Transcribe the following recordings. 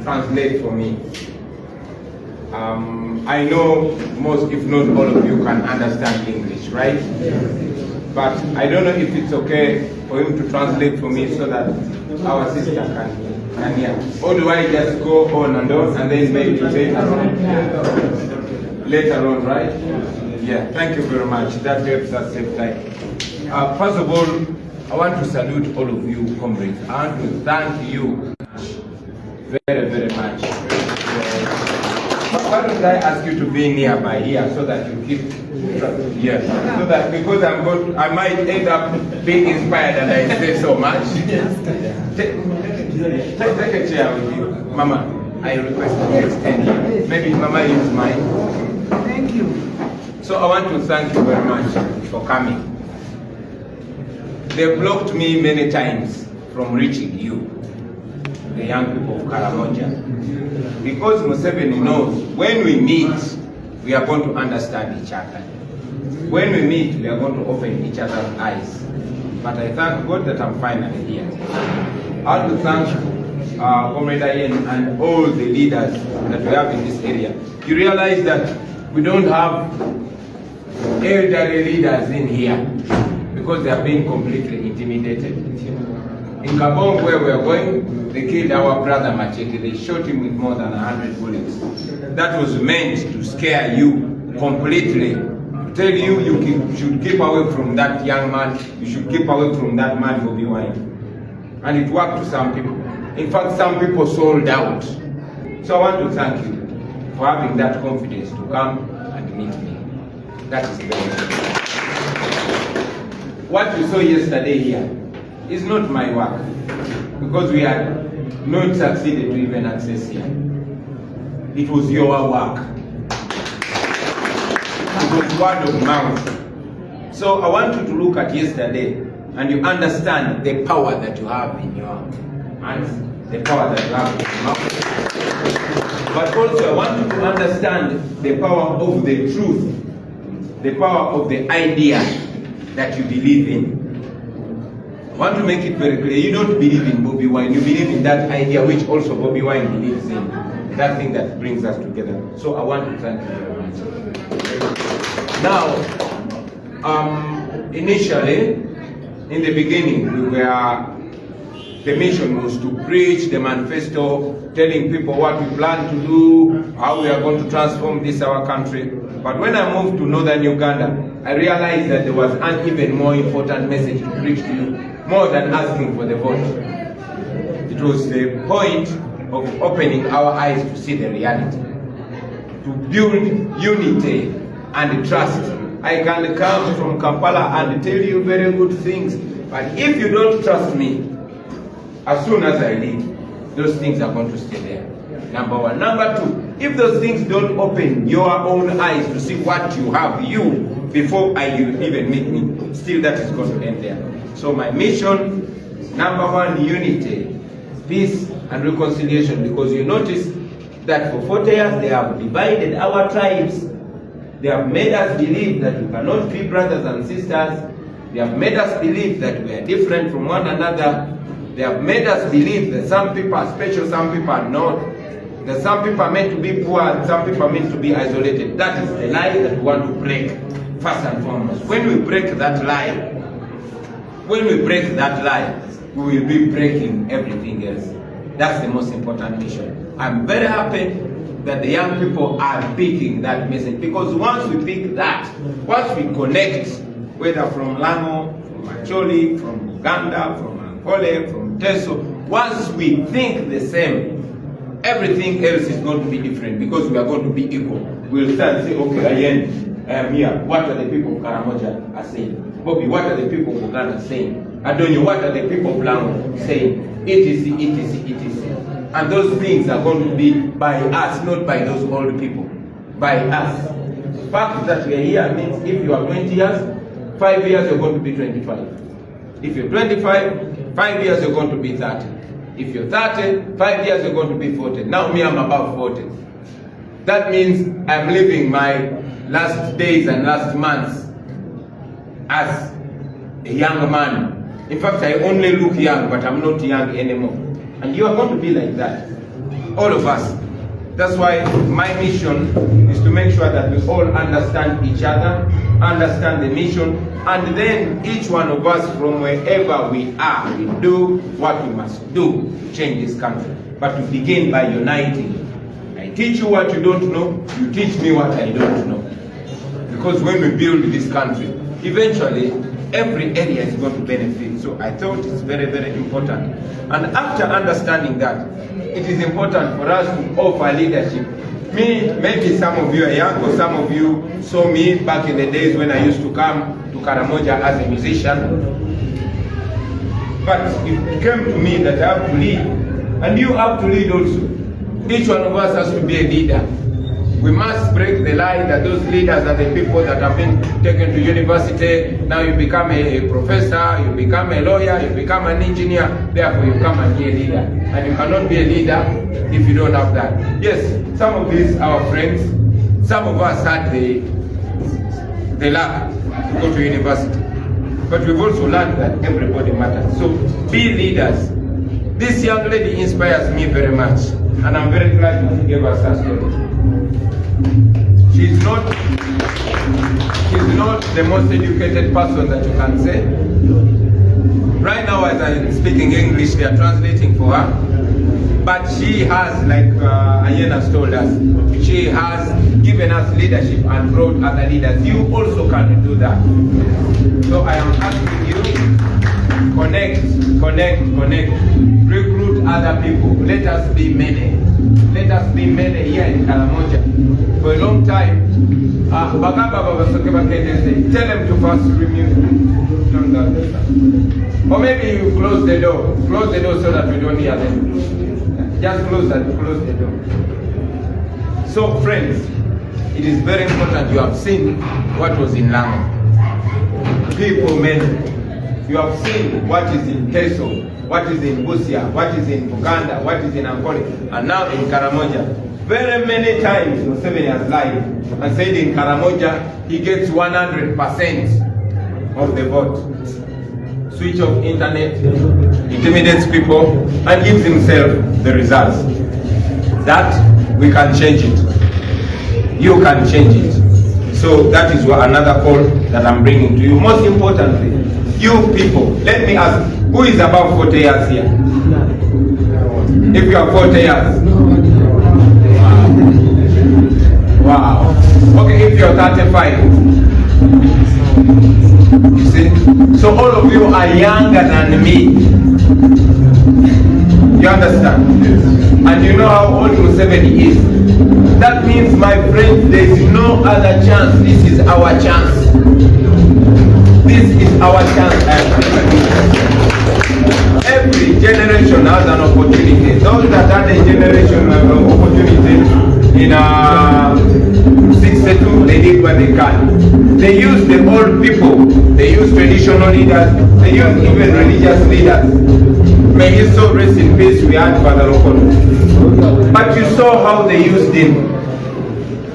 translate for me. I know most, if not all of you, can understand English, right? But I don't know if it's okay for him to translate for me so that our sister can hear. Or do I just go on and then maybe later on, right? Yeah, thank you very much. That helps us save time. First of all, I want to salute all of you, comrades. I want to thank you very, very much. Why don't I ask you to be nearby here so that you keep, yes, so that because I might end up being inspired and I say so much. Take a chair with you. Mama, I request you to extend here. Maybe Mama use mine. Thank you. So I want to thank you very much for coming. They blocked me many times from reaching you, the young people of Karamojong. Because Museveni knows when we meet, we are going to understand each other. When we meet, we are going to open each other's eyes. But I thank God that I'm finally here. I want to thank Comrade Ian and all the leaders that we have in this area. You realize that we don't have elderly leaders in here because they are being completely intimidated. In Kaabong, where we are going, they killed our brother Machete. They shot him with more than 100 bullets. That was meant to scare you completely. To tell you you should keep away from that young man, you should keep away from that man Bobi. And it worked to some people. In fact, some people sold out. So I want to thank you for having that confidence to come and meet me. That is very important. What you saw yesterday here is not my work, because we had not succeeded to even access here. It was your work. It was word of mouth. So I want you to look at yesterday and you understand the power that you have in your hands, the power that you have in your mouth. But also I want you to understand the power of the truth, the power of the idea that you believe in. I want to make it very clear, you don't believe in Bobi Wine, you believe in that idea which also Bobi Wine believes in, that thing that brings us together. So I want to thank you very much. Now, initially, in the beginning, the mission was to preach the manifesto, telling people what we plan to do, how we are going to transform this our country. But when I moved to northern Uganda, I realized that there was an even more important message to preach to you, more than asking for the vote. It was the point of opening our eyes to see the reality, to build unity and trust. I can come from Kampala and tell you very good things, but if you don't trust me, as soon as I leave, those things are going to stay there. Number one. Number two, if those things don't open your own eyes to see what you have, before you even meet me, still that is going to end there. So my mission, number one, unity, peace and reconciliation, because you notice that for 40 years they have divided our tribes. They have made us believe that we cannot be brothers and sisters. They have made us believe that we are different from one another. They have made us believe that some people are special, some people are not. That some people are meant to be poor and some people are meant to be isolated. That is the lie that we want to break, first and foremost. When we break that lie, we will be breaking everything else. That's the most important mission. I'm very happy that the young people are picking that message, because once we pick that, once we connect, whether from Lamo, from Acholi, from Uganda, from Ankole, from Teso, once we think the same, everything else is going to be different, because we are going to be equal. We'll start and say, okay, again, I am here. What are the people of Karamojong are saying? Bobi, what are the people of Uganda saying? Adonio, what are the people of Lamo saying? etc., etc., etc. And those things are going to be by us, not by those old people. By us. The fact that we are here means if you are 20 years, 5 years you're going to be 25. If you're 25, 5 years you're going to be 30. If you're 30, 5 years you're going to be 40. Now me, I'm about 40. That means I'm living my last days and last months as a young man. In fact, I only look young, but I'm not young anymore. And you are going to be like that. all of us. That's why my mission is to make sure that we all understand each other, understand the mission, and then each one of us from wherever we are, we do what we must do to change this country. But to begin by uniting. I teach you what you don't know, you teach me what I don't know. Because when we build this country, eventually every area is going to benefit. So I thought it's very, very important. And after understanding that, it is important for us to offer leadership. Maybe some of you are young, or some of you saw me back in the days when I used to come to Karamojong as a musician. But it came to me that I have to lead, and you have to lead also. Each one of us has to be a leader. We must break the lie that those leaders are the people that have been taken to university. Now you become a professor, you become a lawyer, you become an engineer, therefore you come and be a leader. And you cannot be a leader if you don't have that. Yes, some of these are our friends. Some of us had the luck to go to university. But we've also learned that everybody matters. So be leaders. This young lady inspires me very much. And I'm very glad that she gave us her story. She's not the most educated person that you can say. Right now, as I'm speaking English, they are translating for her. But she has, like Ayena's told us, she has given us leadership and brought other leaders. You also can do that. So I am asking you, connect, recruit other people. Let us be many. Let us be many here in Karamojong. For a long time, tell them to first remove. Or maybe you close the door. Close the door so that we don't hear them. Just close the door. So friends, it is very important. You have seen what was in Lamu. People, men, you have seen what is in Teso, what is in Busia, what is in Uganda, what is in Ankole, and now in Karamojong. Very many times Museveni has lied and said in Karamojong he gets 100% of the vote. Switch off internet, intimidates people, and gives himself the results. That we can change it. You can change it. So that is another call that I'm bringing to you. Most importantly, you people, let me ask, who is above 40 years here? If you are 40 years. Wow. Okay, if you're 35. You see? So all of you are younger than me. You understand? And you know how old Museveni is. That means, my friends, there is no other chance. This is our chance. This is our chance. Every generation has an opportunity. Those that had a generation opportunity in 62, they did what they can. They used the old people, they used traditional leaders, they used even religious leaders. May his soul rest in peace, we had Father Okolo. But you saw how they used him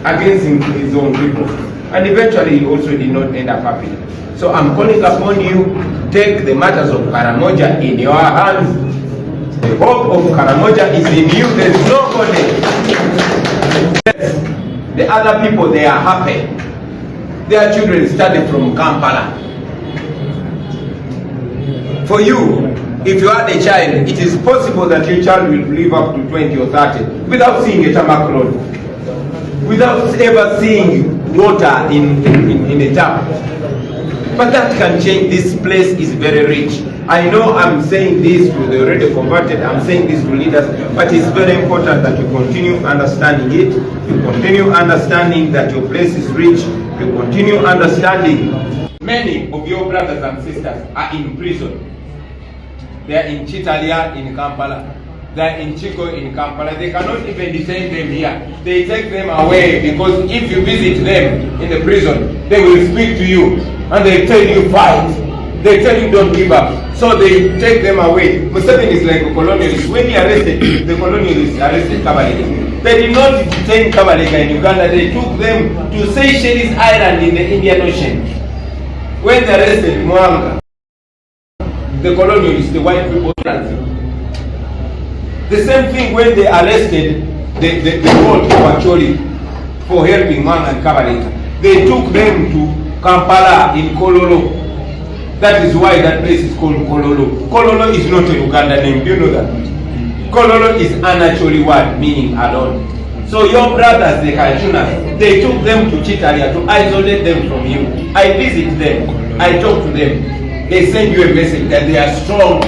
against his own people. And eventually he also did not end up happy. So I'm calling upon you, take the matters of Karamojong in your hands. The hope of Karamojong is in you. There is nobody. The other people, they are happy. Their children study from Kampala. For you, if you had a child, it is possible that your child will live up to 20 or 30 without seeing a tarmac road, without ever seeing water in a tap. But that can change. This place is very rich. I know I'm saying this to the already converted, I'm saying this to leaders, but it's very important that you continue understanding it, you continue understanding that your place is rich, you continue understanding. Many of your brothers and sisters are in prison. They are in Chitalia in Kampala. They are in Chico in Kampala. They cannot even detain them here. They take them away because if you visit them in the prison, they will speak to you and they tell you fight. They tell you don't give up. So they take them away. Museveni is like a colonialist. When he arrested, the colonialists arrested Kabalega. They did not detain Kabalega in Uganda. They took them to Seychelles Island in the Indian Ocean. When they arrested Mwanga, the colonialists, the white people, The same thing when they arrested the whole Wacholi for helping man and Karenga. They took them to Kampala in Kololo. That is why that place is called Kololo. Kololo is not a Uganda name. Do you know that? Kololo is an Acholi word meaning alone. So your brothers, the Kachunas, they took them to Chitalia to isolate them from you. I visit them. I talk to them. They send you a message that they are strong.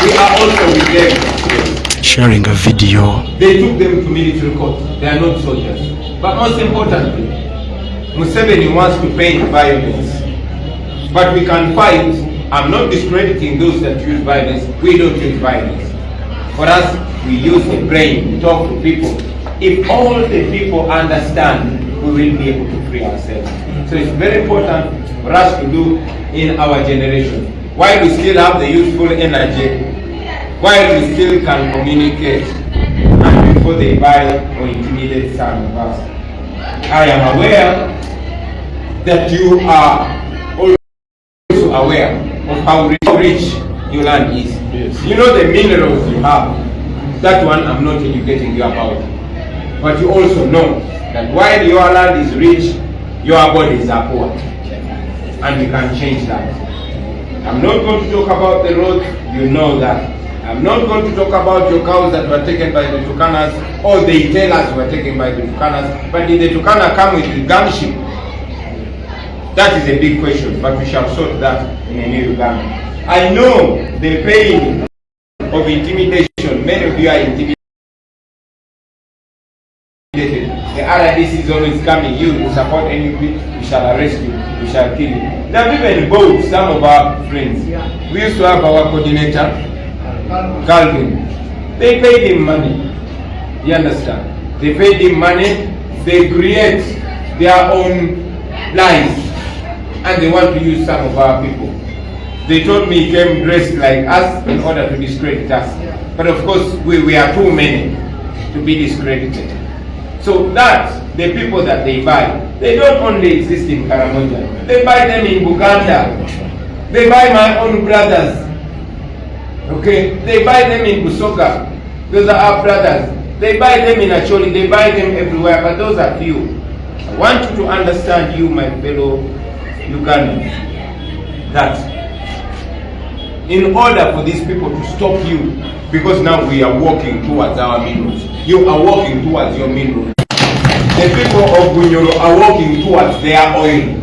We are also with them. Sharing a video. They took them to military court. They are not soldiers. But most importantly, Museveni wants to paint violence. But we can fight. I'm not discrediting those that use violence. We don't use violence. For us, we use the brain. We talk to people. If all the people understand, we will be able to free ourselves. So it's very important for us to do in our generation. While we still have the youthful energy, while we still can communicate, and before they buy or intimidate some of us. I am aware that you are also aware of how rich your land is. Yes. You know the minerals you have. That one I'm not educating you about. But you also know that while your land is rich, your bodies are poor. And we can change that. I'm not going to talk about the roads, you know that. I'm not going to talk about your cows that were taken by the Tukanas or the Itelas were taken by the Tukanas. But did the Tukana come with the gunship? That is a big question, but we shall sort that in a new Uganda. I know the pain of intimidation. Many of you are intimidated. The RDC is always coming. You support NUP, we shall arrest you, we shall kill you. They have even bought some of our friends. We used to have our coordinator, Calvin. They paid him money. You understand? They paid him money. They create their own lies. And they want to use some of our people. They told me he came dressed like us in order to discredit us. But of course, we are too many to be discredited. So that, the people that they buy, they don't only exist in Karamojong. They buy them in Uganda. They buy my own brothers. Okay? They buy them in Busoga. Those are our brothers. They buy them in Acholi. They buy them everywhere. But those are few. I want you to understand, you, my fellow Ugandans, that in order for these people to stop you, because now we are walking towards our minerals, you are walking towards your minerals. The people of Bunyoro are walking towards their oil.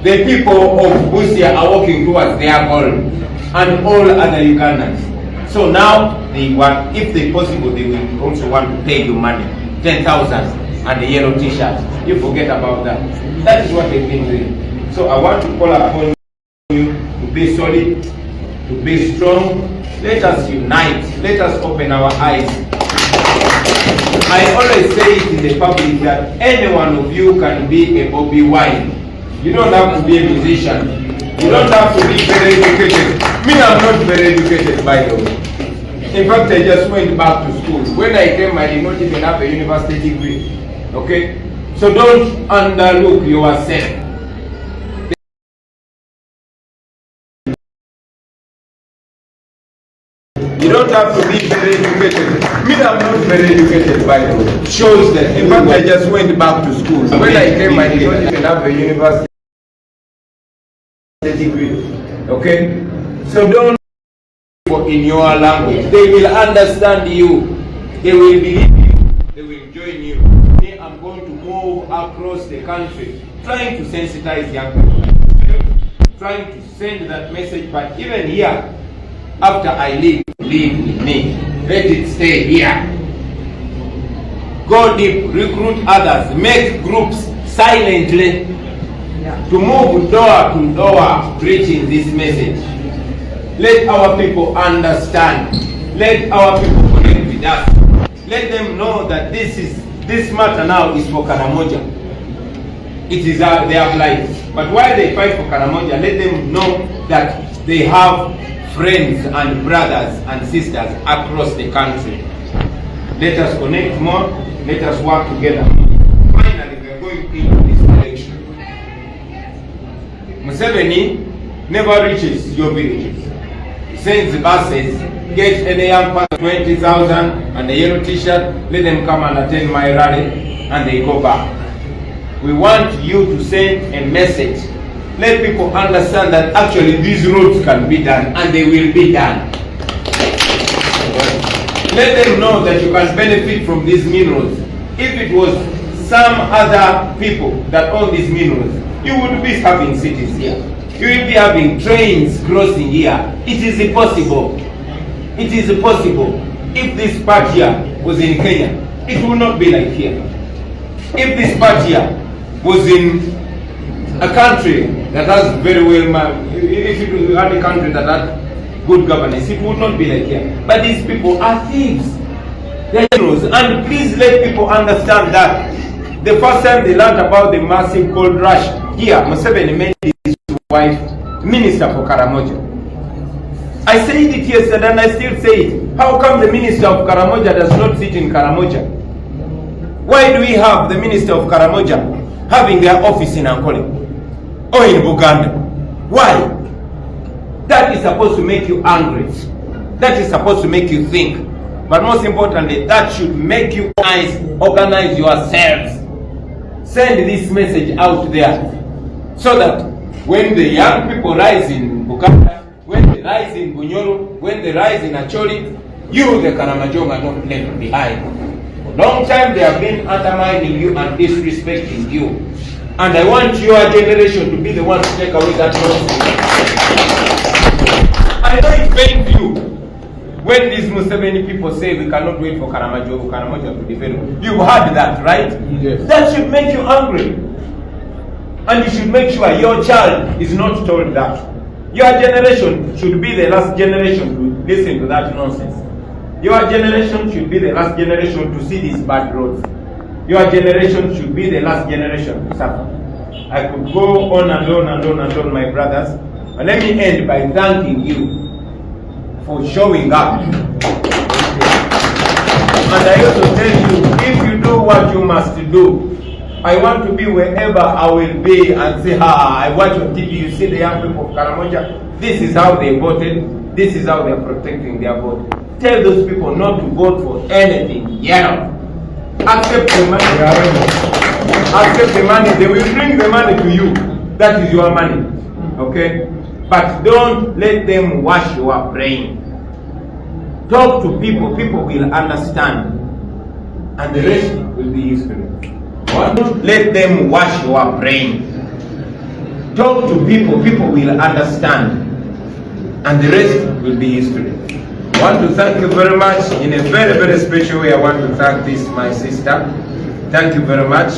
The people of Busia are walking towards their gold, and all other Ugandans. So now they want, if they possible, they will also want to pay you money, 10,000 and the yellow t-shirt. You forget about that. That is what they've been doing. So I want to call upon you to be solid, to be strong. Let us unite. Let us open our eyes. I always say it in the public that any one of you can be a Bobi wine. You don't have to be a musician. You don't have to be very educated. Me, I'm not very educated, by the way. In fact, I just went back to school. When I came, I did not even have a university degree. Okay? So don't underlook yourself. You don't have to be very educated. Me, I'm not very educated, by the way. Shows that. In fact, I just went back to school. When I came, I did not even have a university degree. Okay? So don't in your language. They will understand you. They will believe you. They will join you. Me, I'm going to move across the country, trying to sensitize young people, trying to send that message. But even here, after I leave with me. Let it stay here. Go deep, recruit others, make groups silently to move door to door preaching this message. Let our people understand. Let our people connect with us. Let them know that this matter now is for Karamojong. It is their life. But while they fight for Karamojong, let them know that they have friends and brothers and sisters across the country. Let us connect more. Let us work together. Finally, we are going into this election. Museveni never reaches your villages. He sends buses get any young person 20,000 and a yellow t-shirt, let them come and attend my rally, and they go back. We want you to send a message. Let people understand that actually these roads can be done, and they will be done. Let them know that you can benefit from these minerals. If it was some other people that own these minerals, you would be having cities here. You will be having trains crossing here. It is impossible. It is possible. If this part here was in Kenya, it would not be like here. If this part here was in a country that has very well, if it had a country that had good governance, it would not be like here. But these people are thieves. They are heroes. And please let people understand that the first time they learned about the massive gold rush here, Museveni made his wife minister for Karamojong. I said it yesterday and I still say it. How come the minister of Karamojong does not sit in Karamojong? Why do we have the minister of Karamojong having their office in Ankole or in Uganda? Why? That is supposed to make you angry. That is supposed to make you think. But most importantly, that should make you organize yourselves. Send this message out there so that when the young people rise in Bukanda, when they rise in Bunyoro, when they rise in Acholi, you, the Karamojong, are not left behind. For a long time they have been undermining you and disrespecting you. And I want your generation to be the one to take away that nonsense. I know it pains you when these Museveni people say we cannot wait for Karamojong to develop. You've heard that, right? Yes. That should make you angry. And you should make sure your child is not told that. Your generation should be the last generation to listen to that nonsense. Your generation should be the last generation to see these bad roads. Your generation should be the last generation to suffer. I could go on and on and on and on, my brothers. And let me end by thanking you for showing up. And I also tell you, if you do what you must do, I want to be wherever I will be and say, I watch on TV, you see the young people of Karamojong, this is how they voted, this is how they are protecting their vote. Tell those people not to vote for anything yellow. Accept the money. Accept the money. They will bring the money to you. That is your money. Okay? But don't let them wash your brain. Talk to people. People will understand. And the rest will be history. Don't let them wash your brain. Talk to people. People will understand. And the rest will be history. I want to thank you very much. In a very, very special way, I want to thank this, my sister. Thank you very much.